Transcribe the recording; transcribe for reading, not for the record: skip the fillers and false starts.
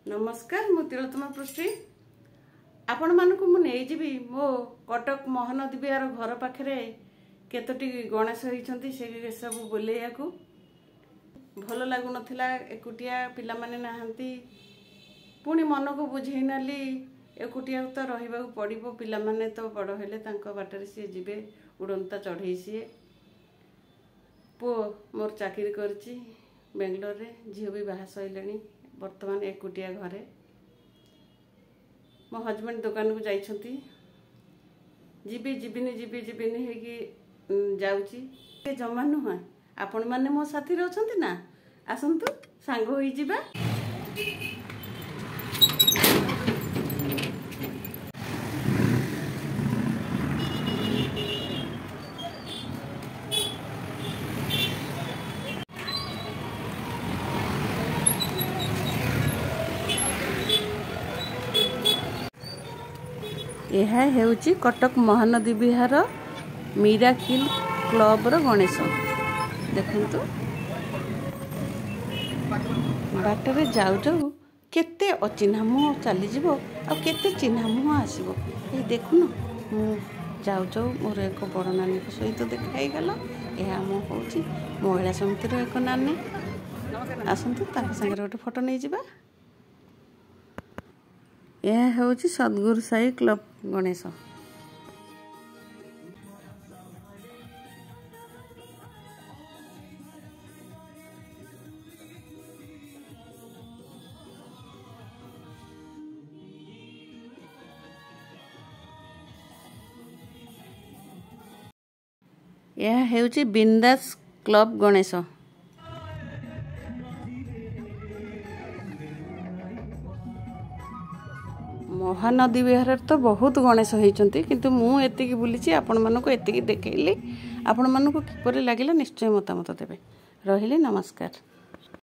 नमस्कार मु तिलोत्तमा पृष्टि आपण मानकु मु नै जिबी मो कटक महानदी बिहार घर पाखरे केतोटी गणेश होइछंती से सब बोलेया को भल लागु नथिला एकुटिया पिला माने नाहंती पुणी मन को बुझेई नली एकुटिया तो रहिबा पड़िबो पिला माने तो बड़ हेले तांको बाटरे से जिबे उड़ंता चढ़ई सी पो मोर चाकरी करची बेंगलोर रे झियो भी बाहा सइलेनी वर्तमान एकुटिया घरे मो हजबैंड दुकान को जाइछंती जीबिनी हेगी जाउची जमा नुह आपण माने मो साथी रहछंती ना आसंतु सांग होई जिबा। यह हेउची कटक महानदी विहार मिराकिल क्लब रो गणेश देखंतु बाटरे जाऊ जाऊ केते अचिन्हा मुह चली जीवो आ केते चिन्हा मुह आसीबो ए देखुन मु जाऊ जाऊ मोर एक बड़ नानी सहित देखाई गला यह मो होची महिला समिति रो एक नानी आसंतु ताक संगे गोटे फोटो नै जिबा। यह होची सद्गुरु साई क्लब गणेश यह हेउची बिंदास क्लब गणेश महानदी विहार तो बहुत गणेश होइचंती किंतु मु एतिकी बुलिची आपण मानको एतिकी देखैली आपण मानको किपरि लागिला निश्चय मतामत देबे। रहिले नमस्कार।